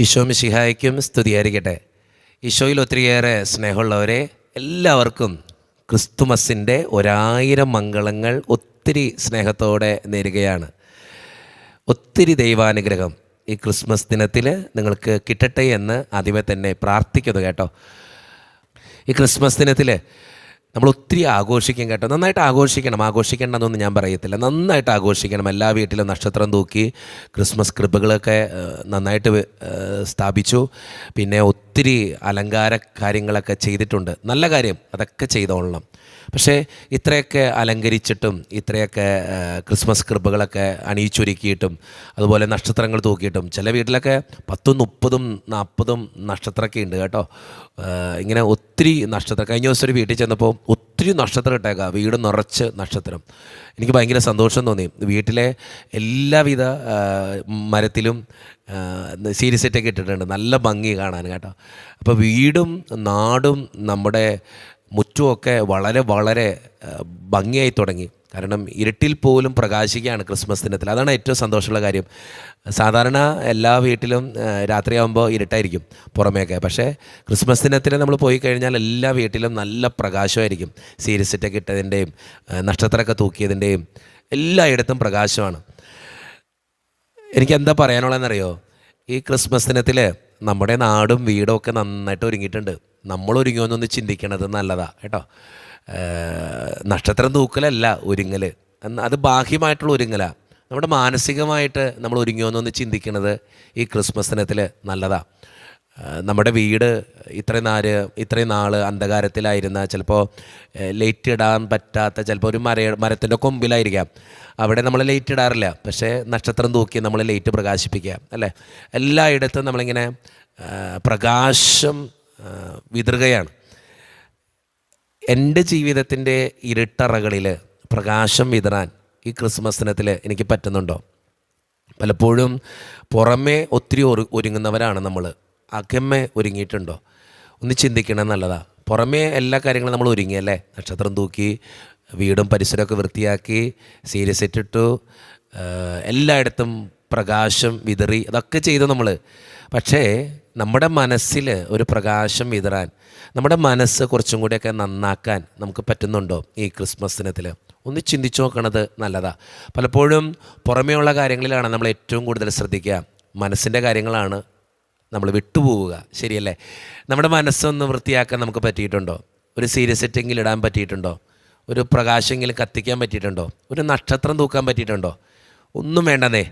ഈശോ മിശിഹായ്ക്കും സ്തുതിയായിരിക്കട്ടെ. ഈശോയിൽ ഒത്തിരിയേറെ സ്നേഹമുള്ളവരെ, എല്ലാവർക്കും ക്രിസ്തുമസിൻ്റെ 1000 മംഗളങ്ങൾ ഒത്തിരി സ്നേഹത്തോടെ നേരുകയാണ്. ഒത്തിരി ദൈവാനുഗ്രഹം ഈ ക്രിസ്മസ് ദിനത്തിൽ നിങ്ങൾക്ക് കിട്ടട്ടെ എന്ന് ആദ്യമേ തന്നെ പ്രാർത്ഥിക്കുന്നു കേട്ടോ. ഈ ക്രിസ്മസ് ദിനത്തിൽ നമ്മൾ ഒത്തിരി ആഘോഷിക്കും കേട്ടോ. നന്നായിട്ട് ആഘോഷിക്കണം. ആഘോഷിക്കേണ്ടെന്നൊന്നും ഞാൻ പറയത്തില്ല, നന്നായിട്ട് ആഘോഷിക്കണം. എല്ലാ വീട്ടിലും നക്ഷത്രം തൂക്കി ക്രിസ്മസ് ക്രിബുകളൊക്കെ നന്നായിട്ട് സ്ഥാപിച്ചു. പിന്നെ ഒത്തിരി അലങ്കാര കാര്യങ്ങളൊക്കെ ചെയ്തിട്ടുണ്ട്. നല്ല കാര്യം, അതൊക്കെ ചെയ്തോളണം. പക്ഷേ ഇത്രയൊക്കെ അലങ്കരിച്ചിട്ടും ഇത്രയൊക്കെ ക്രിസ്മസ് ക്രിബുകളൊക്കെ അണിയിച്ചൊരുക്കിയിട്ടും അതുപോലെ നക്ഷത്രങ്ങൾ തൂക്കിയിട്ടും ചില വീട്ടിലൊക്കെ 10, 30, 40 നക്ഷത്രമൊക്കെ ഉണ്ട് കേട്ടോ. ഇങ്ങനെ ഒത്തിരി നക്ഷത്രം. കഴിഞ്ഞ ദിവസം ഒരു വീട്ടിൽ ചെന്നപ്പോൾ ഒത്തിരി നക്ഷത്രം ഇട്ടേക്കാം, വീട് നിറച്ച് നക്ഷത്രം. എനിക്ക് ഭയങ്കര സന്തോഷം തോന്നി. വീട്ടിലെ എല്ലാവിധ മരത്തിലും സീരീസ് സെറ്റൊക്കെ ഇട്ടിട്ടുണ്ട്, നല്ല ഭംഗി കാണാൻ കേട്ടോ. അപ്പോൾ വീടും നാടും നമ്മുടെ മുറ്റുമൊക്കെ വളരെ വളരെ ഭംഗിയായി തുടങ്ങി. കാരണം ഇരുട്ടിൽ പോലും പ്രകാശിക്കുകയാണ് ക്രിസ്മസ് ദിനത്തിൽ. അതാണ് ഏറ്റവും സന്തോഷമുള്ള കാര്യം. സാധാരണ എല്ലാ വീട്ടിലും രാത്രിയാകുമ്പോൾ ഇരുട്ടായിരിക്കും പുറമേയൊക്കെ. പക്ഷേ ക്രിസ്മസ് ദിനത്തിൽ നമ്മൾ പോയി കഴിഞ്ഞാൽ എല്ലാ വീട്ടിലും നല്ല പ്രകാശമായിരിക്കും. സീരീസ് സെറ്റൊക്കെ ഇട്ടതിൻ്റെയും നക്ഷത്രമൊക്കെ തൂക്കിയതിൻ്റെയും എല്ലായിടത്തും പ്രകാശമാണ്. എനിക്കെന്താ പറയാനുള്ളതെന്നറിയോ? ഈ ക്രിസ്മസ് ദിനത്തിൽ നമ്മുടെ നാടും വീടും ഒക്കെ നന്നായിട്ട് ഒരുങ്ങിയിട്ടുണ്ട്. നമ്മൾ ഒരുങ്ങുമെന്നൊന്ന് ചിന്തിക്കണത് നല്ലതാണ് കേട്ടോ. നക്ഷത്രം തൂക്കലല്ല ഒരുങ്ങൽ, അത് ബാഹ്യമായിട്ടുള്ള ഒരുങ്ങലാണ്. നമ്മുടെ മാനസികമായിട്ട് നമ്മൾ ഒരുങ്ങുമെന്നൊന്ന് ചിന്തിക്കുന്നത് ഈ ക്രിസ്മസ് ദിനത്തിൽ നല്ലതാണ്. നമ്മുടെ വീട് ഇത്രയും നാൾ അന്ധകാരത്തിലായിരുന്ന, ചിലപ്പോൾ ലൈറ്റ് ഇടാൻ പറ്റാത്ത, ചിലപ്പോൾ ഒരു മരത്തിൻ്റെ കൊമ്പിലായിരിക്കാം, അവിടെ നമ്മൾ ലൈറ്റ് ഇടാറില്ല. പക്ഷേ നക്ഷത്രം തൂക്കി നമ്മൾ ലൈറ്റ് പ്രകാശിപ്പിക്കുക അല്ലേ. എല്ലായിടത്തും നമ്മളിങ്ങനെ പ്രകാശം വിതറുകയാണ്. എൻ്റെ ജീവിതത്തിൻ്റെ ഇരുട്ടറകളിൽ പ്രകാശം വിതറാൻ ഈ ക്രിസ്മസ് ദിനത്തിൽ എനിക്ക് പറ്റുന്നുണ്ടോ? പലപ്പോഴും പുറമേ ഒത്തിരി ഒരുങ്ങുന്നവരാണ് നമ്മൾ, അകമേ ഒരുങ്ങിയിട്ടുണ്ടോ? ഒന്ന് ചിന്തിക്കണം, നല്ലതാണ്. പുറമേ എല്ലാ കാര്യങ്ങളും നമ്മൾ ഒരുങ്ങിയല്ലേ, നക്ഷത്രം തൂക്കി വീടും പരിസരമൊക്കെ വൃത്തിയാക്കി സീരീസ് ഇട്ടിട്ടു, എല്ലായിടത്തും പ്രകാശം വിതറി, അതൊക്കെ ചെയ്തു നമ്മൾ. പക്ഷേ നമ്മുടെ മനസ്സിൽ ഒരു പ്രകാശം വിതറാൻ, നമ്മുടെ മനസ്സ് കുറച്ചും കൂടിയൊക്കെ നന്നാക്കാൻ നമുക്ക് പറ്റുന്നുണ്ടോ ഈ ക്രിസ്മസ് ദിനത്തിൽ? ഒന്ന് ചിന്തിച്ചു നോക്കണത് നല്ലതാണ്. പലപ്പോഴും പുറമേയുള്ള കാര്യങ്ങളിലാണ് നമ്മൾ ഏറ്റവും കൂടുതൽ ശ്രദ്ധിക്കുക, മനസ്സിൻ്റെ കാര്യങ്ങളാണ് നമ്മൾ വിട്ടുപോവുക. ശരിയല്ലേ? നമ്മുടെ മനസ്സൊന്ന് വൃത്തിയാക്കാൻ നമുക്ക് പറ്റിയിട്ടുണ്ടോ? ഒരു സീരീസ് സെറ്റെങ്കിലും ഇടാൻ പറ്റിയിട്ടുണ്ടോ? ഒരു പ്രകാശമെങ്കിലും കത്തിക്കാൻ പറ്റിയിട്ടുണ്ടോ? ഒരു നക്ഷത്രം തൂക്കാൻ പറ്റിയിട്ടുണ്ടോ? ഒന്നും വേണ്ടതേ.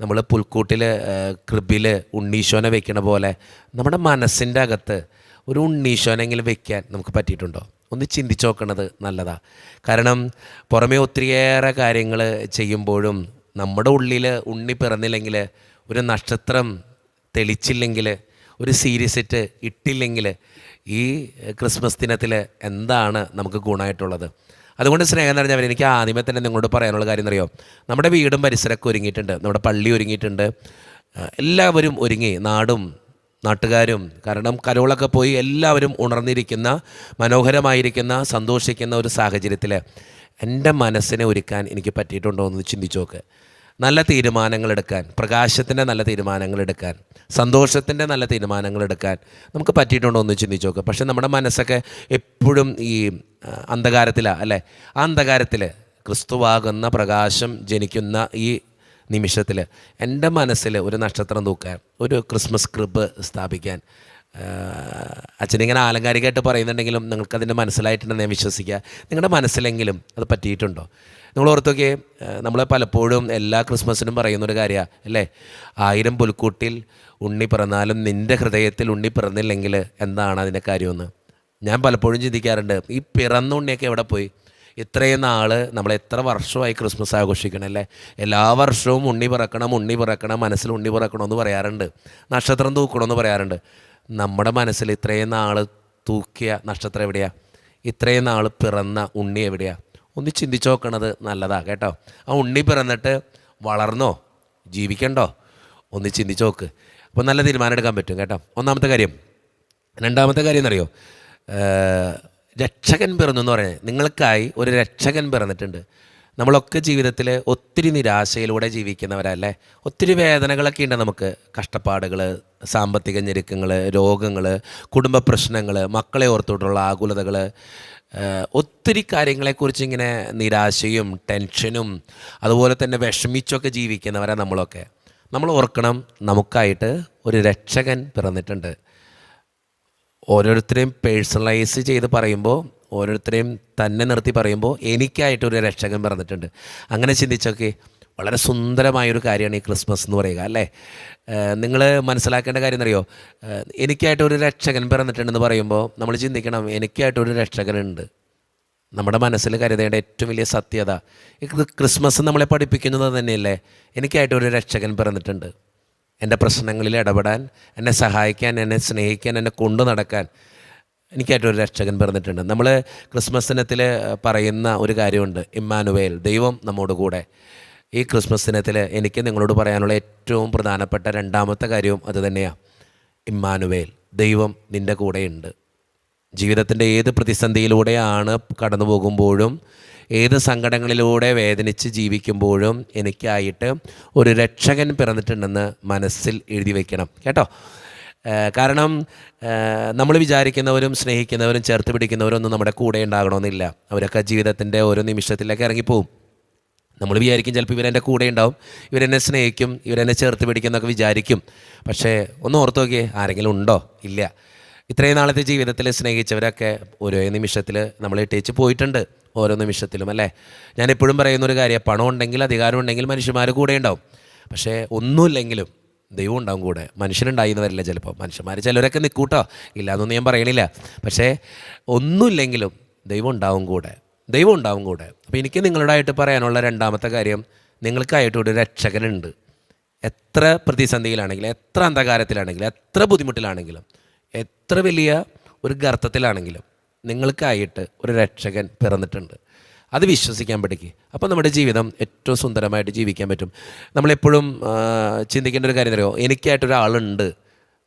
നമ്മൾ പുൽക്കൂട്ടിൽ ക്രിബിൽ ഉണ്ണീശോനെ വെക്കണ പോലെ നമ്മുടെ മനസ്സിൻ്റെ അകത്ത് ഒരു ഉണ്ണീശോനെങ്കിലും വെക്കാൻ നമുക്ക് പറ്റിയിട്ടുണ്ടോ? ഒന്ന് ചിന്തിച്ച് നോക്കണത് നല്ലതാണ്. കാരണം പുറമേ ഒത്തിരിയേറെ കാര്യങ്ങൾ ചെയ്യുമ്പോഴും നമ്മുടെ ഉള്ളിൽ ഉണ്ണി പിറന്നില്ലെങ്കിൽ, ഒരു നക്ഷത്രം തെളിച്ചില്ലെങ്കിൽ, ഒരു സീരീസ് സെറ്റ് ഇട്ടില്ലെങ്കിൽ ഈ ക്രിസ്മസ് ദിനത്തിൽ എന്താണ് നമുക്ക് ഗുണമായിട്ടുള്ളത്? അതുകൊണ്ട് സ്നേഹം നിറഞ്ഞവർ, എനിക്ക് ആദ്യമേ തന്നെ നിങ്ങളോട് പറയാനുള്ള കാര്യം എന്നറിയോ? നമ്മുടെ വീടും പരിസരമൊക്കെ ഒരുങ്ങിയിട്ടുണ്ട്, നമ്മുടെ പള്ളി ഒരുങ്ങിയിട്ടുണ്ട്, എല്ലാവരും ഒരുങ്ങി, നാടും നാട്ടുകാരും. കാരണം കരോളൊക്കെ പോയി എല്ലാവരും ഉണർന്നിരിക്കുന്ന, മനോഹരമായിരിക്കുന്ന, സന്തോഷിക്കുന്ന ഒരു സാഹചര്യത്തിൽ എൻ്റെ മനസ്സിനെ ഒരുക്കാൻ എനിക്ക് പറ്റിയിട്ടുണ്ടോ എന്ന് ചിന്തിച്ചു നോക്ക്. നല്ല തീരുമാനങ്ങളെടുക്കാൻ, പ്രകാശത്തിൻ്റെ നല്ല തീരുമാനങ്ങളെടുക്കാൻ, സന്തോഷത്തിൻ്റെ നല്ല തീരുമാനങ്ങളെടുക്കാൻ നമുക്ക് പറ്റിയിട്ടുണ്ടോ എന്ന് ചിന്തിച്ച് നോക്കുക. പക്ഷേ നമ്മുടെ മനസ്സൊക്കെ എപ്പോഴും ഈ അന്ധകാരത്തിലാണ് അല്ലേ. ആ അന്ധകാരത്തിൽ ക്രിസ്തുവാകുന്ന പ്രകാശം ജനിക്കുന്ന ഈ നിമിഷത്തിൽ എൻ്റെ മനസ്സിൽ ഒരു നക്ഷത്രം തൂക്കാൻ, ഒരു ക്രിസ്മസ് ക്രിബ് സ്ഥാപിക്കാൻ, അച്ഛനിങ്ങനെ ആലങ്കാരികമായിട്ട് പറയുന്നുണ്ടെങ്കിലും നിങ്ങൾക്കതിൻ്റെ മനസ്സിലായിട്ടുണ്ടെന്ന് ഞാൻ വിശ്വസിക്കുക. നിങ്ങളുടെ മനസ്സിലെങ്കിലും അത് പറ്റിയിട്ടുണ്ടോ? നിങ്ങൾ ഓർത്തൊക്കെ, നമ്മൾ പലപ്പോഴും എല്ലാ ക്രിസ്മസിനും പറയുന്നൊരു കാര്യമാണ് അല്ലേ, 1000 പുൽക്കൂട്ടിൽ ഉണ്ണി പിറന്നാലും നിൻ്റെ ഹൃദയത്തിൽ ഉണ്ണി പിറന്നില്ലെങ്കിൽ എന്താണ് അതിൻ്റെ കാര്യമെന്ന് ഞാൻ പലപ്പോഴും ചിന്തിക്കാറുണ്ട്. ഈ പിറന്ന ഉണ്ണിയൊക്കെ എവിടെ പോയി? ഇത്രയും നാൾ നമ്മൾ എത്ര വർഷമായി ക്രിസ്മസ് ആഘോഷിക്കണമല്ലേ. എല്ലാ വർഷവും ഉണ്ണി പിറക്കണം, മനസ്സിൽ ഉണ്ണി പിറക്കണമെന്ന് പറയാറുണ്ട്, നക്ഷത്രം തൂക്കണമെന്ന് പറയാറുണ്ട്. നമ്മുടെ മനസ്സിൽ ഇത്രയും നാൾ തൂക്കിയ നക്ഷത്രം എവിടെയാണ്? ഇത്രയും നാൾ പിറന്ന ഉണ്ണി എവിടെയാണ്? ഒന്ന് ചിന്തിച്ച് നോക്കണത് നല്ലതാണ് കേട്ടോ. ആ ഉണ്ണി പിറന്നിട്ട് വളർന്നോ, ജീവിക്കണ്ടോ? ഒന്ന് ചിന്തിച്ച് നോക്ക്. അപ്പോൾ നല്ല തീരുമാനം എടുക്കാൻ പറ്റും കേട്ടോ. ഒന്നാമത്തെ കാര്യം. രണ്ടാമത്തെ കാര്യം എന്നറിയോ? രക്ഷകൻ പിറന്നു എന്ന് പറയുന്നത്, നിങ്ങൾക്കായി ഒരു രക്ഷകൻ പിറന്നിട്ടുണ്ട്. നമ്മളൊക്കെ ജീവിതത്തിൽ ഒത്തിരി നിരാശയിലൂടെ ജീവിക്കുന്നവരല്ലേ. ഒത്തിരി വേദനകളൊക്കെ ഉണ്ട് നമുക്ക്. കഷ്ടപ്പാടുകൾ, സാമ്പത്തിക ഞെരുക്കങ്ങൾ, രോഗങ്ങൾ, കുടുംബ പ്രശ്നങ്ങൾ, മക്കളെ ഓർത്തുകൊണ്ടുള്ള ആകുലതകൾ, ഒത്തിരി കാര്യങ്ങളെക്കുറിച്ച് ഇങ്ങനെ നിരാശയും ടെൻഷനും അതുപോലെ തന്നെ വിഷമിച്ചൊക്കെ ജീവിക്കുന്നവരാണ് നമ്മളൊക്കെ. നമ്മൾ ഓർക്കണം, നമുക്കായിട്ട് ഒരു രക്ഷകൻ പിറന്നിട്ടുണ്ട്. ഓരോരുത്തരെയും പേഴ്സണലൈസ് ചെയ്ത് പറയുമ്പോൾ, ഓരോരുത്തരെയും തന്നെ നിർത്തി പറയുമ്പോൾ എനിക്കായിട്ടൊരു രക്ഷകൻ പിറന്നിട്ടുണ്ട്. അങ്ങനെ ചിന്തിച്ചൊക്കെ വളരെ സുന്ദരമായൊരു കാര്യമാണ് ഈ ക്രിസ്മസ് എന്ന് പറയുക, അല്ലേ? നിങ്ങൾ മനസ്സിലാക്കേണ്ട കാര്യം എന്നറിയോ, എനിക്കായിട്ടൊരു രക്ഷകൻ പിറന്നിട്ടുണ്ടെന്ന് പറയുമ്പോൾ നമ്മൾ ചിന്തിക്കണം, എനിക്കായിട്ടൊരു രക്ഷകനുണ്ട്. നമ്മുടെ മനസ്സിൽ കരുതേണ്ട ഏറ്റവും വലിയ സത്യത ഈ ക്രിസ്മസ് നമ്മളെ പഠിപ്പിക്കുന്നത് തന്നെയല്ലേ. എനിക്കായിട്ടൊരു രക്ഷകൻ പിറന്നിട്ടുണ്ട്. എൻ്റെ പ്രശ്നങ്ങളിൽ ഇടപെടാൻ, എന്നെ സഹായിക്കാൻ, എന്നെ സ്നേഹിക്കാൻ, എന്നെ കൊണ്ടു നടക്കാൻ എനിക്കായിട്ടൊരു രക്ഷകൻ പിറന്നിട്ടുണ്ട്. നമ്മൾ ക്രിസ്മസ് ദിനത്തിൽ പറയുന്ന ഒരു കാര്യമുണ്ട്, ഇമ്മാനുവേൽ, ദൈവം നമ്മോട് കൂടെ. ഈ ക്രിസ്മസ് ദിനത്തിൽ എനിക്ക് നിങ്ങളോട് പറയാനുള്ള ഏറ്റവും പ്രധാനപ്പെട്ട രണ്ടാമത്തെ കാര്യവും അത് തന്നെയാണ്. ഇമ്മാനുവേൽ, ദൈവം നിൻ്റെ കൂടെയുണ്ട്. ജീവിതത്തിൻ്റെ ഏത് പ്രതിസന്ധിയിലൂടെയാണ് കടന്നു പോകുമ്പോഴും, ഏത് സങ്കടങ്ങളിലൂടെ വേദനിച്ച് ജീവിക്കുമ്പോഴും എനിക്കായിട്ട് ഒരു രക്ഷകൻ പിറന്നിട്ടുണ്ടെന്ന് മനസ്സിൽ എഴുതി വയ്ക്കണം കേട്ടോ. കാരണം നമ്മൾ വിചാരിക്കുന്നവരും സ്നേഹിക്കുന്നവരും ചേർത്ത് പിടിക്കുന്നവരും ഒന്നും നമ്മുടെ കൂടെ ഉണ്ടാകണമെന്നില്ല. അവരൊക്കെ ജീവിതത്തിൻ്റെ ഓരോ നിമിഷത്തിലേക്ക് ഇറങ്ങിപ്പോവും. നമ്മൾ വിചാരിക്കും ചിലപ്പോൾ ഇവരെൻ്റെ കൂടെ ഉണ്ടാവും, ഇവരെന്നെ സ്നേഹിക്കും, ഇവരെന്നെ ചേർത്ത് പിടിക്കുന്നൊക്കെ വിചാരിക്കും. പക്ഷേ ഒന്ന് ഓർത്ത് നോക്കിയേ, ആരെങ്കിലും ഉണ്ടോ? ഇല്ല. ഇത്രയും നാളത്തെ ജീവിതത്തിൽ സ്നേഹിച്ചവരൊക്കെ ഓരോ നിമിഷത്തിൽ നമ്മളെ ഇട്ടേച്ച് പോയിട്ടുണ്ട്, ഓരോ നിമിഷത്തിലും, അല്ലേ? ഞാൻ എപ്പോഴും പറയുന്നൊരു കാര്യം, പണം ഉണ്ടെങ്കിൽ അധികാരം ഉണ്ടെങ്കിൽ മനുഷ്യന്മാർ കൂടെ ഉണ്ടാവും. പക്ഷേ ഒന്നുമില്ലെങ്കിലും ദൈവം ഉണ്ടാവും കൂടെ. മനുഷ്യനുണ്ടായിന്ന് വരില്ല ചിലപ്പോൾ. മനുഷ്യന്മാർ ചിലരൊക്കെ നിൽക്കൂട്ടോ, ഇല്ലയെന്നൊന്നും ഞാൻ പറയണില്ല. പക്ഷേ ഒന്നുമില്ലെങ്കിലും ദൈവം ഉണ്ടാവും കൂടെ, ദൈവം ഉണ്ടാവും കൂടെ. അപ്പോൾ എനിക്ക് നിങ്ങളോടായിട്ട് പറയാനുള്ള രണ്ടാമത്തെ കാര്യം, നിങ്ങൾക്കായിട്ടൊരു രക്ഷകനുണ്ട്. എത്ര പ്രതിസന്ധിയിലാണെങ്കിലും, എത്ര അന്ധകാരത്തിലാണെങ്കിലും, എത്ര ബുദ്ധിമുട്ടിലാണെങ്കിലും, എത്ര വലിയ ഒരു ഗർത്തത്തിലാണെങ്കിലും നിങ്ങൾക്കായിട്ട് ഒരു രക്ഷകൻ പിറന്നിട്ടുണ്ട്. അത് വിശ്വസിക്കാൻ പഠിക്കുക. അപ്പോൾ നമ്മുടെ ജീവിതം ഏറ്റവും സുന്ദരമായിട്ട് ജീവിക്കാൻ പറ്റും. നമ്മളെപ്പോഴും ചിന്തിക്കേണ്ട ഒരു കാര്യം അറിയോ, എനിക്കായിട്ടൊരാളുണ്ട്,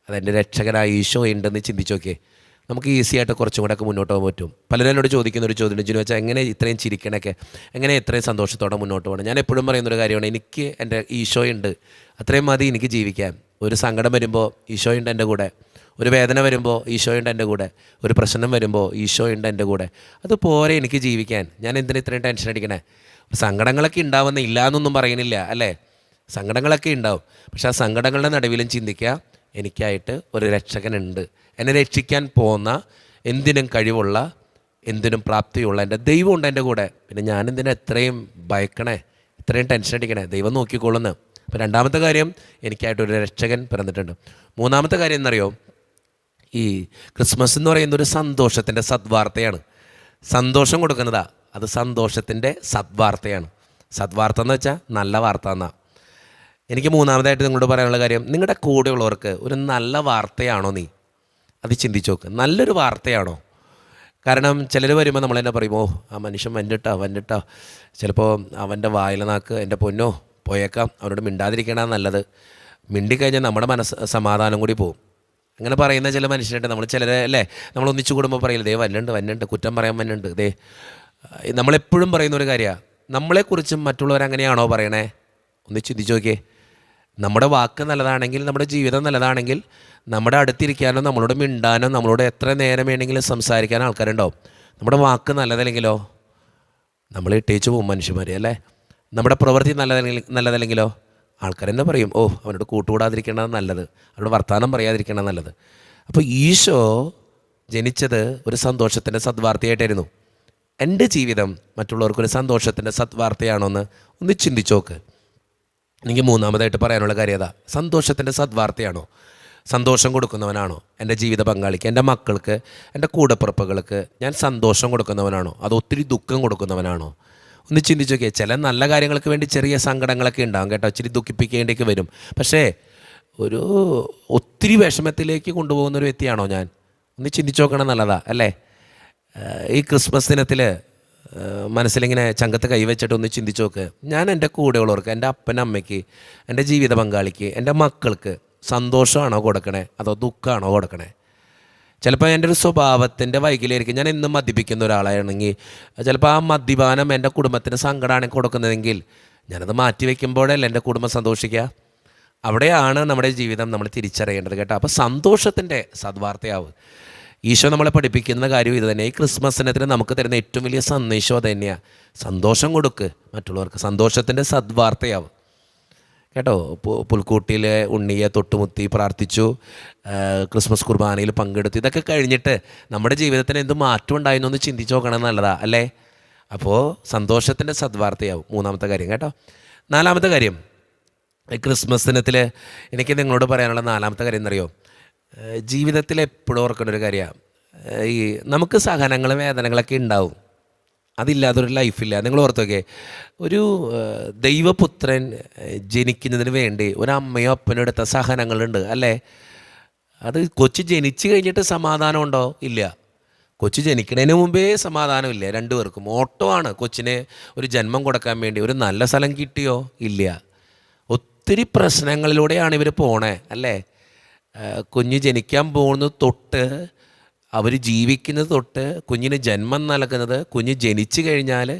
അതെൻ്റെ രക്ഷകനായ ഈശോ ഉണ്ടെന്ന് ചിന്തിച്ച് നോക്കിയേ. നമുക്ക് ഈസി ആയിട്ട് കുറച്ചും കൂടെ ഒക്കെ മുന്നോട്ട് പോകാൻ പറ്റും. പലരും എന്നോട് ചോദിക്കുന്ന ഒരു ചോദ്യം ജിനു വെച്ചാൽ, എങ്ങനെ ഇത്രയും ചിരിക്കണൊക്കെ, എങ്ങനെ ഇത്രയും സന്തോഷത്തോടെ മുന്നോട്ട് പോകണം? ഞാൻ എപ്പോഴും പറയുന്നൊരു കാര്യമാണ്, എനിക്ക് എൻ്റെ ഈശോയുണ്ട്, അത്രയും മതി എനിക്ക് ജീവിക്കാൻ. ഒരു സങ്കടം വരുമ്പോൾ ഈശോയുണ്ട് എൻ്റെ കൂടെ, ഒരു വേദന വരുമ്പോൾ ഈശോയുണ്ട് എൻ്റെ കൂടെ, ഒരു പ്രശ്നം വരുമ്പോൾ ഈശോയുണ്ട് എൻ്റെ കൂടെ. അത് പോരെ എനിക്ക് ജീവിക്കാൻ. ഞാൻ എന്തിനാ ഇത്രയും ടെൻഷൻ അടിക്കണേ? സങ്കടങ്ങളൊക്കെ ഉണ്ടാവുന്ന ഇല്ല എന്നൊന്നും പറയുന്നില്ല, അല്ലേ? സങ്കടങ്ങളൊക്കെ ഉണ്ടാവും. പക്ഷെ ആ സങ്കടങ്ങളുടെ നടുവിലും ചിന്തിക്കുക, എനിക്കായിട്ട് ഒരു രക്ഷകനുണ്ട്. എന്നെ രക്ഷിക്കാൻ പോകുന്ന, എന്തിനും കഴിവുള്ള, എന്തിനും പ്രാപ്തിയുള്ള എൻ്റെ ദൈവമുണ്ട് എൻ്റെ കൂടെ. പിന്നെ ഞാനെന്തിനാ എത്രയും ഭയക്കണേ, ഇത്രയും ടെൻഷൻ അടിക്കണേ? ദൈവം നോക്കിക്കൊള്ളുന്നു. അപ്പോൾ രണ്ടാമത്തെ കാര്യം, എനിക്കായിട്ടൊരു രക്ഷകൻ പിറന്നിട്ടുണ്ട്. മൂന്നാമത്തെ കാര്യം എന്നറിയോ, ഈ ക്രിസ്മസ് എന്ന് പറയുന്ന ഒരു സന്തോഷത്തിൻ്റെ സദ്വാർത്തയാണ്. സന്തോഷം കൊടുക്കുന്നതാ, അത് സന്തോഷത്തിൻ്റെ സദ്വാർത്തയാണ്. സദ്വാർത്ത എന്ന് വെച്ചാൽ നല്ല വാർത്ത എന്നാണ്. എനിക്ക് മൂന്നാമതായിട്ട് നിങ്ങളോട് പറയാനുള്ള കാര്യം, നിങ്ങളുടെ കൂടെയുള്ളവർക്ക് ഒരു നല്ല വാർത്തയാണോ നീ? അത് ചിന്തിച്ച് നോക്ക്. നല്ലൊരു വാർത്തയാണോ? കാരണം ചിലർ വരുമ്പോൾ നമ്മൾ തന്നെ പറയും, ഓ ആ മനുഷ്യൻ വന്നിട്ടോ, ചിലപ്പോൾ അവൻ്റെ വായിലെ നാക്ക് എൻ്റെ പൊന്നോ പോയേക്കാം, അവനോട് മിണ്ടാതിരിക്കണ നല്ലത്. മിണ്ടിക്കഴിഞ്ഞാൽ നമ്മുടെ മനസ്സ് സമാധാനം കൂടി പോകും. അങ്ങനെ പറയുന്ന ചില മനുഷ്യരുണ്ട്. നമ്മൾ ചിലരെ അല്ലേ, നമ്മൾ ഒന്നിച്ചു കൂടുമ്പോൾ പറയില്ല, ദേ വന്നുണ്ട്, കുറ്റം പറയാൻ വന്നുണ്ട്. ദേ, നമ്മളെപ്പോഴും പറയുന്നൊരു കാര്യമാണ്, നമ്മളെക്കുറിച്ചും മറ്റുള്ളവരങ്ങനെയാണോ പറയണേ? ഒന്ന് ചിന്തിച്ച് നോക്കിയേ. നമ്മുടെ വാക്ക് നല്ലതാണെങ്കിൽ, നമ്മുടെ ജീവിതം നല്ലതാണെങ്കിൽ, നമ്മുടെ അടുത്തിരിക്കാനോ നമ്മളോട് മിണ്ടാനോ നമ്മളോട് എത്ര നേരം വേണമെങ്കിലും സംസാരിക്കാനോ ആൾക്കാരുണ്ടാവും. നമ്മുടെ വാക്ക് നല്ലതല്ലെങ്കിലോ നമ്മൾ ഇട്ടേച്ച് പോകും മനുഷ്യന്മാർ, അല്ലേ? നമ്മുടെ പ്രവൃത്തി നല്ലതല്ലെങ്കിലോ ആൾക്കാരെന്താ പറയും, ഓ അവനോട് കൂട്ടുകൂടാതിരിക്കേണ്ടത് നല്ലത്, അവനോട് വർത്തമാനം പറയാതിരിക്കേണ്ടത് നല്ലത്. അപ്പോൾ ഈശോ ജനിച്ചത് ഒരു സന്തോഷത്തിൻ്റെ സദ്വാർത്തയായിട്ടായിരുന്നു. എൻ്റെ ജീവിതം മറ്റുള്ളവർക്കൊരു സന്തോഷത്തിൻ്റെ സദ്വാർത്തയാണോ എന്ന് ഒന്ന് ചിന്തിച്ച് നോക്ക്. എനിക്ക് മൂന്നാമതായിട്ട് പറയാനുള്ള കാര്യം അതാ, സന്തോഷത്തിൻ്റെ സദ്വാർത്തയാണോ? സന്തോഷം കൊടുക്കുന്നവനാണോ എൻ്റെ ജീവിത പങ്കാളിക്ക്, എൻ്റെ മക്കൾക്ക്, എൻ്റെ കൂടപ്പിറപ്പുകൾക്ക് ഞാൻ സന്തോഷം കൊടുക്കുന്നവനാണോ? അത് ഒത്തിരി ദുഃഖം കൊടുക്കുന്നവനാണോ? ഒന്ന് ചിന്തിച്ച് നോക്കിയാൽ, ചില നല്ല കാര്യങ്ങൾക്ക് വേണ്ടി ചെറിയ സങ്കടങ്ങളൊക്കെ ഉണ്ടാകും കേട്ടോ, ഇച്ചിരി ദുഃഖിപ്പിക്കേണ്ടിയൊക്കെ വരും. പക്ഷേ ഒരു ഒത്തിരി വിഷമത്തിലേക്ക് കൊണ്ടുപോകുന്ന ഒരു വ്യക്തിയാണോ ഞാൻ? ഒന്ന് ചിന്തിച്ച് നോക്കണം, നല്ലതാ അല്ലേ? ഈ ക്രിസ്മസ് ദിനത്തിൽ മനസ്സിലിങ്ങനെ ചങ്കത്ത് കൈവച്ചിട്ട് ഒന്ന് ചിന്തിച്ച് നോക്ക്, ഞാൻ എൻ്റെ കൂടെയുള്ളവർക്ക്, എൻ്റെ അപ്പനമ്മയ്ക്ക്, എൻ്റെ ജീവിത പങ്കാളിക്ക്, എൻ്റെ മക്കൾക്ക് സന്തോഷമാണോ കൊടുക്കണേ, അതോ ദുഃഖമാണോ കൊടുക്കണേ? ചിലപ്പോൾ എൻ്റെ ഒരു സ്വഭാവത്തിൻ്റെ വൈകല്യമായിരിക്കും. ഞാൻ എന്നും മദ്യപിക്കുന്ന ഒരാളാണെങ്കിൽ ചിലപ്പോൾ ആ മദ്യപാനം എൻ്റെ കുടുംബത്തിന് സങ്കടമാണ് കൊടുക്കുന്നതെങ്കിൽ ഞാനത് മാറ്റി വയ്ക്കുമ്പോഴല്ലേ എൻ്റെ കുടുംബം സന്തോഷിക്കുക. അവിടെയാണ് നമ്മുടെ ജീവിതം നമ്മൾ തിരിച്ചറിയേണ്ടത് കേട്ടോ. അപ്പോൾ സന്തോഷത്തിൻ്റെ സദ്വാർത്തയാവും. ഈശോ നമ്മളെ പഠിപ്പിക്കുന്ന കാര്യം ഇത് തന്നെ. ഈ ക്രിസ്മസിനത്തിന് നമുക്ക് തരുന്ന ഏറ്റവും വലിയ സന്ദേശം അത് തന്നെയാണ്. സന്തോഷം കൊടുക്ക് മറ്റുള്ളവർക്ക്, സന്തോഷത്തിൻ്റെ സദ്വാർത്തയാവും കേട്ടോ. പുൽക്കൂട്ടിയിലെ ഉണ്ണിയെ തൊട്ടുമുത്തി പ്രാർത്ഥിച്ചു, ക്രിസ്മസ് കുർബാനയിൽ പങ്കെടുത്തു. ഇതൊക്കെ കഴിഞ്ഞിട്ട് നമ്മുടെ ജീവിതത്തിന് എന്ത് മാറ്റം ഉണ്ടായിരുന്നു എന്ന് ചിന്തിച്ച് നോക്കണം, നല്ലതാ അല്ലേ? അപ്പോൾ സന്തോഷത്തിൻ്റെ സദ്വാർത്തയാവും മൂന്നാമത്തെ കാര്യം കേട്ടോ. നാലാമത്തെ കാര്യം, ക്രിസ്മസ് ദിനത്തിൽ എനിക്ക് നിങ്ങളോട് പറയാനുള്ള നാലാമത്തെ കാര്യം എന്നറിയോ? ജീവിതത്തിൽ എപ്പോഴും ഓർക്കേണ്ട ഒരു കാര്യമാണ്, ഈ നമുക്ക് സഹനങ്ങളും വേദനകളൊക്കെ ഉണ്ടാവും. അതില്ലാതൊരു ലൈഫില്ല. നിങ്ങൾ ഓർത്ത് നോക്കിയേ, ഒരു ദൈവപുത്രൻ ജനിക്കുന്നതിന് വേണ്ടി ഒരമ്മയോ അപ്പനോ എടുത്ത സഹനങ്ങളുണ്ട് അല്ലേ? അത് കൊച്ചു ജനിച്ചു കഴിഞ്ഞിട്ട് സമാധാനമുണ്ടോ? ഇല്ല. കൊച്ചു ജനിക്കുന്നതിന് മുമ്പേ സമാധാനമില്ല രണ്ടുപേർക്കും. ഓട്ടോ ആണ് കൊച്ചിന് ഒരു ജന്മം കൊടുക്കാൻ വേണ്ടി. ഒരു നല്ല സ്ഥലം കിട്ടിയോ? ഇല്ല. ഒത്തിരി പ്രശ്നങ്ങളിലൂടെയാണ് ഇവർ പോണേ അല്ലേ? കുഞ്ഞ് ജനിക്കാൻ പോകുന്നത് തൊട്ട്, അവർ ജീവിക്കുന്നത് തൊട്ട്, കുഞ്ഞിന് ജന്മം നൽകുന്നത്, കുഞ്ഞ് ജനിച്ചു കഴിഞ്ഞാൽ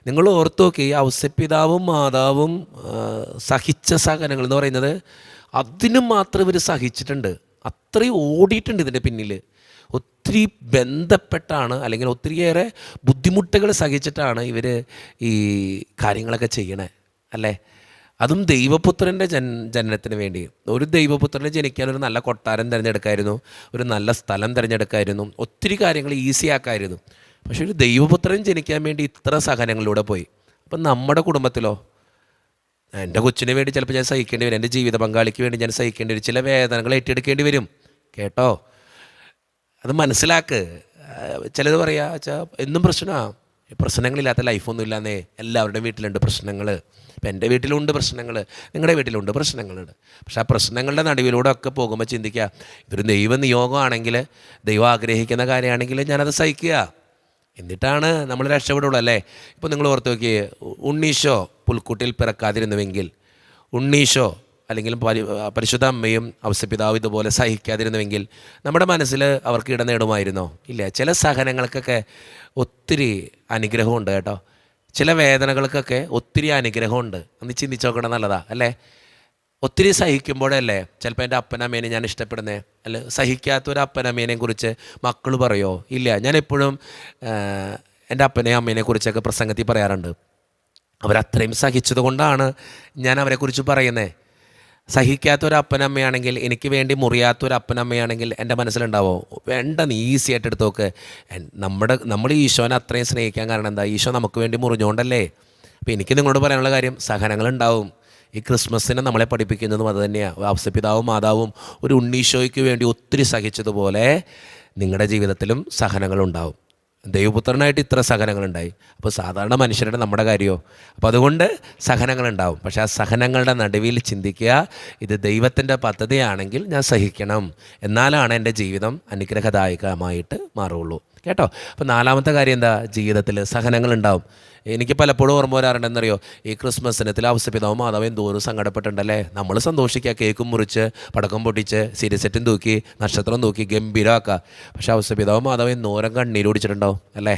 നിങ്ങൾ ഓർത്ത് നോക്കി, ഔസപിതാവും മാതാവും സഹിച്ച സഹനങ്ങൾ എന്ന് പറയുന്നത് അതിനും മാത്രം ഇവർ സഹിച്ചിട്ടുണ്ട്. അത്രയും ഓടിയിട്ടുണ്ട് ഇതിൻ്റെ പിന്നിൽ. ഒത്തിരി ബന്ധപ്പെട്ടാണ്, അല്ലെങ്കിൽ ഒത്തിരിയേറെ ബുദ്ധിമുട്ടുകൾ സഹിച്ചിട്ടാണ് ഇവർ ഈ കാര്യങ്ങളൊക്കെ ചെയ്യണേ അല്ലേ? അതും ദൈവപുത്രൻ്റെ ജനനത്തിന് വേണ്ടി. ഒരു ദൈവപുത്രനെ ജനിക്കാൻ ഒരു നല്ല കൊട്ടാരം തിരഞ്ഞെടുക്കായിരുന്നു, ഒരു നല്ല സ്ഥലം തിരഞ്ഞെടുക്കായിരുന്നു, ഒത്തിരി കാര്യങ്ങൾ ഈസിയാക്കായിരുന്നു. പക്ഷെ ഒരു ദൈവപുത്രൻ ജനിക്കാൻ വേണ്ടി ഇത്ര സഹനങ്ങളിലൂടെ പോയി. അപ്പം നമ്മുടെ കുടുംബത്തിലോ, എൻ്റെ കൊച്ചിന് വേണ്ടി ചിലപ്പോൾ ഞാൻ സഹിക്കേണ്ടി വരും, എൻ്റെ ജീവിത പങ്കാളിക്ക് വേണ്ടി ഞാൻ സഹിക്കേണ്ടി വരും, ചില വേദനകൾ ഏറ്റെടുക്കേണ്ടി വരും കേട്ടോ. അത് മനസ്സിലാക്ക്. ചിലത് പറയാ വെച്ചാൽ എന്നും പ്രശ്നമാണ്, പ്രശ്നങ്ങളില്ലാത്ത ലൈഫൊന്നും ഇല്ലാന്നേ. എല്ലാവരുടെയും വീട്ടിലുണ്ട് പ്രശ്നങ്ങൾ. ഇപ്പം എൻ്റെ വീട്ടിലുണ്ട് പ്രശ്നങ്ങൾ, നിങ്ങളുടെ വീട്ടിലുണ്ട് പ്രശ്നങ്ങളുണ്ട്. പക്ഷെ ആ പ്രശ്നങ്ങളുടെ നടുവിലൂടെ ഒക്കെ പോകുമ്പോൾ ചിന്തിക്കുക, ഇതൊരു ദൈവ നിയോഗമാണെങ്കിൽ, ദൈവം ആഗ്രഹിക്കുന്ന കാര്യമാണെങ്കിൽ ഞാനത് സഹിക്കുക, എന്നിട്ടാണ് നമ്മൾ രക്ഷപ്പെടുള്ളൂ അല്ലേ? ഇപ്പോൾ നിങ്ങൾ ഓർത്ത് നോക്കിയേ, ഉണ്ണീശോ പുൽക്കൂട്ടിൽ പിറക്കാതിരുന്നുവെങ്കിൽ, ഉണ്ണീശോ അല്ലെങ്കിൽ പരിശുദ്ധ അമ്മയും ഔസപിതാവും ഇതുപോലെ സഹിക്കാതിരുന്നുവെങ്കിൽ നമ്മുടെ മനസ്സിൽ അവർക്ക് ഇടം നേടുമായിരുന്നോ? ഇല്ല. ചില സഹനങ്ങൾക്കൊക്കെ ഒത്തിരി അനുഗ്രഹമുണ്ട് കേട്ടോ. ചില വേദനകൾക്കൊക്കെ ഒത്തിരി അനുഗ്രഹമുണ്ട്. ഒന്ന് ചിന്തിച്ച് നോക്കണം, നല്ലതാ അല്ലേ? ഒത്തിരി സഹിക്കുമ്പോഴല്ലേ ചിലപ്പോൾ എൻ്റെ അപ്പനമ്മേനെ ഞാൻ ഇഷ്ടപ്പെടുന്നേ. അല്ല, സഹിക്കാത്തൊരു അപ്പനമ്മേനെ കുറിച്ച് മക്കൾ പറയോ? ഇല്ല. ഞാൻ എപ്പോഴും എൻ്റെ അപ്പനെയും അമ്മേനെ കുറിച്ചൊക്കെ പ്രസംഗത്തിൽ പറയാറുണ്ട്. അവരത്രയും സഹിച്ചത് കൊണ്ടാണ് ഞാൻ അവരെക്കുറിച്ച് പറയുന്നത്. സഹിക്കാത്തൊരപ്പനമ്മയാണെങ്കിൽ, എനിക്ക് വേണ്ടി മുറിയാത്തൊരപ്പനമ്മയാണെങ്കിൽ എൻ്റെ മനസ്സിലുണ്ടാവോ? വേണ്ട, നീ ഈസി ആയിട്ട് എടുത്ത് നോക്ക്. നമ്മൾ ഈശോനെ അത്രയും സ്നേഹിക്കാൻ കാരണം എന്താ? ഈശോ നമുക്ക് വേണ്ടി മുറിഞ്ഞുകൊണ്ടല്ലേ? അപ്പോൾ എനിക്ക് നിങ്ങളോട് പറയാനുള്ള കാര്യം, സഹനങ്ങളുണ്ടാവും. ഈ ക്രിസ്മസിനെ നമ്മളെ പഠിപ്പിക്കുന്നതും അത് തന്നെയാണ്. ഔസപിതാവും മാതാവും ഒരു ഉണ്ണീശോയ്ക്ക് വേണ്ടി ഒത്തിരി സഹിച്ചതുപോലെ നിങ്ങളുടെ ജീവിതത്തിലും സഹനങ്ങളുണ്ടാവും. ദൈവപുത്രനായിട്ട് ഇത്ര സഹനങ്ങളുണ്ടായി. അപ്പോൾ സാധാരണ മനുഷ്യരുടെ നമ്മുടെ കാര്യമോ? അപ്പോൾ അതുകൊണ്ട് സഹനങ്ങളുണ്ടാവും. പക്ഷേ ആ സഹനങ്ങളുടെ നടുവിൽ ചിന്തിക്കുക, ഇത് ദൈവത്തിൻ്റെ പദ്ധതിയാണെങ്കിൽ ഞാൻ സഹിക്കണം, എന്നാലാണ് എൻ്റെ ജീവിതം അനുഗ്രഹദായകമായിട്ട് മാറുള്ളൂ കേട്ടോ. അപ്പോൾ നാലാമത്തെ കാര്യം എന്താ? ജീവിതത്തിൽ സഹനങ്ങളുണ്ടാവും. എനിക്ക് പലപ്പോഴും ഓർമ്മ വരാറുണ്ടെന്നറിയോ, ഈ ക്രിസ്മസിനത്തിൽ ഔസപിതാവും മാതാവും എന്തോരം സങ്കടപ്പെട്ടിട്ടുണ്ടല്ലേ. നമ്മൾ സന്തോഷിക്കുക, കേക്കും മുറിച്ച് പടക്കം പൊട്ടിച്ച് സീരിയസെറ്റും തൂക്കി നക്ഷത്രം തൂക്കി ഗംഭീരമാക്കുക. പക്ഷേ ഔസപിതാവും മാതാവും എന്തോരം കണ്ണീര് ഓടിച്ചിട്ടുണ്ടാവും അല്ലേ?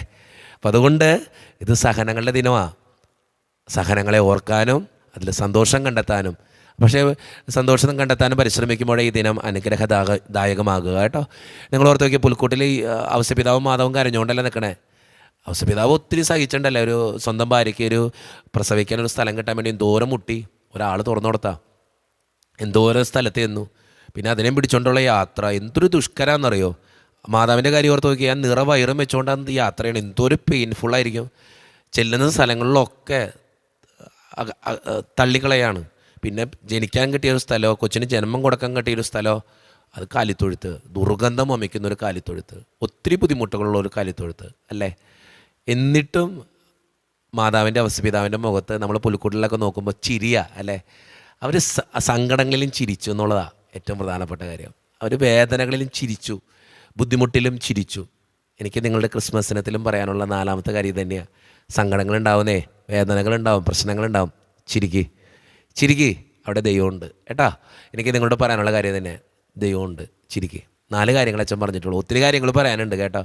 അപ്പം അതുകൊണ്ട് ഇത് സഹനങ്ങളുടെ ദിനമാണ്. സഹനങ്ങളെ ഓർക്കാനും അതിൽ സന്തോഷം കണ്ടെത്താനും. പക്ഷേ സന്തോഷം കണ്ടെത്താനും പരിശ്രമിക്കുമ്പോഴേ ഈ ദിനം അനുഗ്രഹദായകമാകുക കേട്ടോ. നിങ്ങൾ ഓർത്ത് നോക്കിയ പുൽക്കൂട്ടിൽ ഔസപിതാവും മാതാവും കരഞ്ഞുകൊണ്ടല്ലേ നിൽക്കണേ. ഔസപിതാവ് ഒത്തിരി സഹിച്ചിട്ടുണ്ടല്ലേ. ഒരു സ്വന്തം ഭാര്യയ്ക്ക് ഒരു പ്രസവിക്കാനൊരു സ്ഥലം കിട്ടാൻ വേണ്ടി എന്തോരം മുട്ടി. ഒരാൾ തുറന്നു കൊടുത്താൽ എന്തോരം സ്ഥലത്ത് ചെന്നു. പിന്നെ അതിനെയും പിടിച്ചുകൊണ്ടുള്ള യാത്ര എന്തൊരു ദുഷ്കരാന്നറിയോ. മാതാവിൻ്റെ കാര്യം ഓർത്ത് നോക്കിയാൽ നിറവയറും വെച്ചുകൊണ്ടാണ് യാത്രയാണ്. എന്തോരം പെയിൻഫുള്ളായിരിക്കും. ചെല്ലുന്ന സ്ഥലങ്ങളിലൊക്കെ തള്ളിക്കളയാണ്. പിന്നെ ജനിക്കാൻ കിട്ടിയൊരു സ്ഥലമോ, കൊച്ചിന് ജന്മം കൊടുക്കാൻ കിട്ടിയൊരു സ്ഥലമോ, അത് കാലിത്തൊഴുത്ത്, ദുർഗന്ധം വമിക്കുന്നൊരു കാലിത്തൊഴുത്ത്, ഒത്തിരി ബുദ്ധിമുട്ടുകളുള്ള ഒരു കാലിത്തൊഴുത്ത് അല്ലേ? എന്നിട്ടും മാതാവിൻ്റെ ഔസപിതാവിൻ്റെ മുഖത്ത് നമ്മൾ പുൽക്കൂട്ടിലൊക്കെ നോക്കുമ്പോൾ ചിരിയാ അല്ലേ? അവർ സങ്കടങ്ങളിലും ചിരിച്ചു എന്നുള്ളതാണ് ഏറ്റവും പ്രധാനപ്പെട്ട കാര്യം. അവർ വേദനകളിലും ചിരിച്ചു, ബുദ്ധിമുട്ടിലും ചിരിച്ചു. എനിക്ക് നിങ്ങളുടെ ക്രിസ്മസ് ദിനത്തിലും പറയാനുള്ള നാലാമത്തെ കാര്യം തന്നെയാണ്. സങ്കടങ്ങളുണ്ടാവുന്നേ, വേദനകളുണ്ടാവും, പ്രശ്നങ്ങളുണ്ടാവും. ചിരിക്ക്, അവിടെ ദൈവമുണ്ട് കേട്ടോ. എനിക്ക് നിങ്ങളോട് പറയാനുള്ള കാര്യം തന്നെ, ദൈവമുണ്ട്, ചിരിക്ക്. 4 കാര്യങ്ങൾ അച്ഛൻ പറഞ്ഞിട്ടുള്ളൂ. ഒത്തിരി കാര്യങ്ങൾ പറയാനുണ്ട് കേട്ടോ.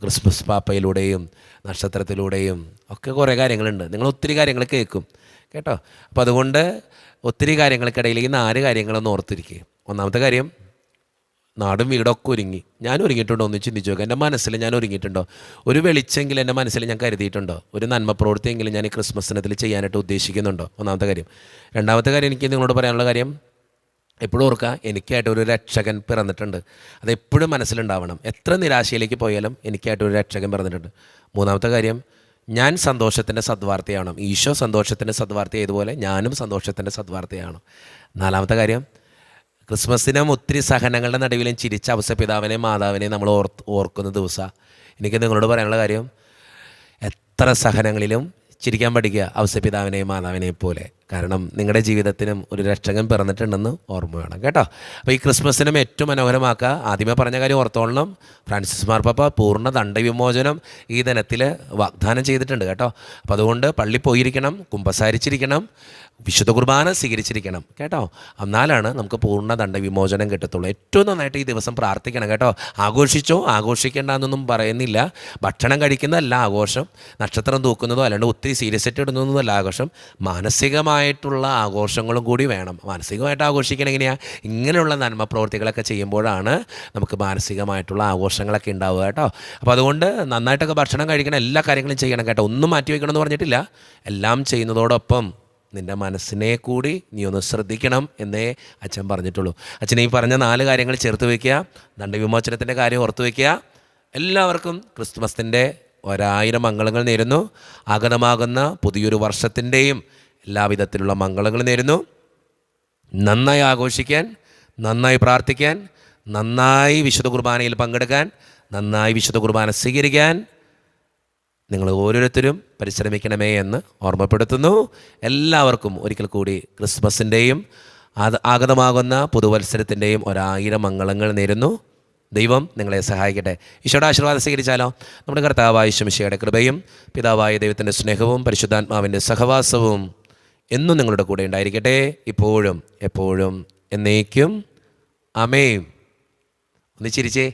ക്രിസ്മസ് പാപ്പയിലൂടെയും നക്ഷത്രത്തിലൂടെയും ഒക്കെ കുറേ കാര്യങ്ങളുണ്ട്. നിങ്ങൾ ഒത്തിരി കാര്യങ്ങൾ കേൾക്കും കേട്ടോ. അപ്പോൾ അതുകൊണ്ട് ഒത്തിരി കാര്യങ്ങൾക്കിടയിൽ ഈ 4 കാര്യങ്ങളൊന്ന് ഓർത്തിരിക്കുക. ഒന്നാമത്തെ കാര്യം, നാടും വീടൊക്കെ ഒരുങ്ങി. ഞാൻ ഒരുങ്ങിയിട്ടുണ്ടോ എന്ന് ചിന്തിച്ചു നോക്കുക. എൻ്റെ മനസ്സിൽ ഞാൻ ഒരുങ്ങിയിട്ടുണ്ടോ? ഒരു വെളിച്ചെങ്കിലും എൻ്റെ മനസ്സിൽ ഞാൻ കരുതിയിട്ടുണ്ടോ? ഒരു നന്മ പ്രവൃത്തിയെങ്കിലും ഞാൻ ഈ ക്രിസ്മസ് ദിനത്തിൽ ചെയ്യാനായിട്ട് ഉദ്ദേശിക്കുന്നുണ്ടോ? ഒന്നാമത്തെ കാര്യം. രണ്ടാമത്തെ കാര്യം, എനിക്ക് നിങ്ങളോട് പറയാനുള്ള കാര്യം, എപ്പോഴും ഓർക്കുക, എനിക്കായിട്ടൊരു രക്ഷകൻ പിറന്നിട്ടുണ്ട്. അതെപ്പോഴും മനസ്സിലുണ്ടാവണം. എത്ര നിരാശയിലേക്ക് പോയാലും എനിക്കായിട്ടൊരു രക്ഷകൻ പിറന്നിട്ടുണ്ട്. മൂന്നാമത്തെ കാര്യം, ഞാൻ സന്തോഷത്തിൻ്റെ സദ്വാർത്തയാണ്. ഈശോ സന്തോഷത്തിൻ്റെ സദ്വാർത്തയായതുപോലെ ഞാനും സന്തോഷത്തിൻ്റെ സദ്വാർത്തയാണ്. നാലാമത്തെ കാര്യം, ക്രിസ്മസിനും ഒത്തിരി സഹനങ്ങളുടെ നടുവിലും ചിരിച്ച ഔസപിതാവിനെയും മാതാവിനെയും നമ്മൾ ഓർക്കുന്ന ദിവസമാണ്. എനിക്ക് നിങ്ങളോട് പറയാനുള്ള കാര്യം, എത്ര സഹനങ്ങളിലും ചിരിക്കാൻ പഠിക്കുക ഔസപിതാവിനെയും മാതാവിനെയും പോലെ. കാരണം നിങ്ങളുടെ ജീവിതത്തിനും ഒരു രക്ഷകൻ പിറന്നിട്ടുണ്ടെന്ന് ഓർമ്മ വേണം കേട്ടോ. അപ്പോൾ ഈ ക്രിസ്മസിനും ഏറ്റവും മനോഹരമാക്കുക. ആദ്യമേ പറഞ്ഞ കാര്യം ഓർത്തോളണം, ഫ്രാൻസിസ് മാർപ്പാപ്പ പൂർണ്ണ ദണ്ഡവിമോചനം ഈ ദിനത്തിൽ വാഗ്ദാനം ചെയ്തിട്ടുണ്ട് കേട്ടോ. അപ്പോൾ അതുകൊണ്ട് പള്ളി പോയിരിക്കണം, കുമ്പസാരിച്ചിരിക്കണം, വിശുദ്ധ കുർബാന സ്വീകരിച്ചിരിക്കണം കേട്ടോ. എന്നാലാണ് നമുക്ക് പൂർണ്ണ ദണ്ഡവിമോചനം കിട്ടത്തുള്ളൂ. ഏറ്റവും നന്നായിട്ട് ഈ ദിവസം പ്രാർത്ഥിക്കണം കേട്ടോ. ആഘോഷിച്ചോ, ആഘോഷിക്കേണ്ട എന്നൊന്നും പറയുന്നില്ല. ഭക്ഷണം കഴിക്കുന്നതല്ല ആഘോഷം, നക്ഷത്രം തൂക്കുന്നതോ അല്ലാണ്ട് ഒത്തിരി സീരിയസ് ആയിട്ട് ഇടുന്നതൊന്നുമല്ല ആഘോഷം. മാനസികമായിട്ടുള്ള ആഘോഷങ്ങളും കൂടി വേണം. മാനസികമായിട്ട് ആഘോഷിക്കണം എങ്ങനെയാണ്? ഇങ്ങനെയുള്ള നന്മ പ്രവൃത്തികളൊക്കെ ചെയ്യുമ്പോഴാണ് നമുക്ക് മാനസികമായിട്ടുള്ള ആഘോഷങ്ങളൊക്കെ ഉണ്ടാവുക കേട്ടോ. അപ്പോൾ അതുകൊണ്ട് നന്നായിട്ടൊക്കെ ഭക്ഷണം കഴിക്കണം, എല്ലാ കാര്യങ്ങളും ചെയ്യണം കേട്ടോ. ഒന്നും മാറ്റി വയ്ക്കണമെന്ന് പറഞ്ഞിട്ടില്ല. എല്ലാം ചെയ്യുന്നതോടൊപ്പം നിൻ്റെ മനസ്സിനെ കൂടി നീ ഒന്ന് ശ്രദ്ധിക്കണം എന്നേ അച്ഛൻ പറഞ്ഞിട്ടുള്ളൂ. അച്ഛൻ ഈ പറഞ്ഞ 4 കാര്യങ്ങൾ ചേർത്ത് വയ്ക്കുക. ദണ്ഡവിമോചനത്തിൻ്റെ കാര്യം ഓർത്ത് വയ്ക്കുക. എല്ലാവർക്കും ക്രിസ്മസിൻ്റെ 1000 മംഗളങ്ങൾ നേരുന്നു. ആഗതമാകുന്ന പുതിയൊരു വർഷത്തിൻ്റെയും എല്ലാവിധത്തിലുള്ള മംഗളങ്ങൾ നേരുന്നു. നന്നായി ആഘോഷിക്കാൻ, നന്നായി പ്രാർത്ഥിക്കാൻ, നന്നായി വിശുദ്ധ കുർബാനയിൽ പങ്കെടുക്കാൻ, നന്നായി വിശുദ്ധ കുർബാന സ്വീകരിക്കാൻ നിങ്ങൾ ഓരോരുത്തരും പരിശ്രമിക്കണമേ എന്ന് ഓർമ്മപ്പെടുത്തുന്നു. എല്ലാവർക്കും ഒരിക്കൽ കൂടി ക്രിസ്മസിൻ്റെയും ആഗതമാകുന്ന പുതുവത്സരത്തിൻ്റെയും 1000 മംഗളങ്ങൾ നേരുന്നു. ദൈവം നിങ്ങളെ സഹായിക്കട്ടെ. ഈശോയുടെ ആശീർവാദം സ്വീകരിച്ചാലോ? നമ്മുടെ കർത്താവായ ഈശോയുടെ കൃപയും പിതാവായ ദൈവത്തിൻ്റെ സ്നേഹവും പരിശുദ്ധാത്മാവിൻ്റെ സഹവാസവും എന്നും നിങ്ങളുടെ കൂടെ ഉണ്ടായിരിക്കട്ടെ, ഇപ്പോഴും എപ്പോഴും എന്നേക്കും. ആമേൻ. ഒന്ന് ചിരിച്ചേ.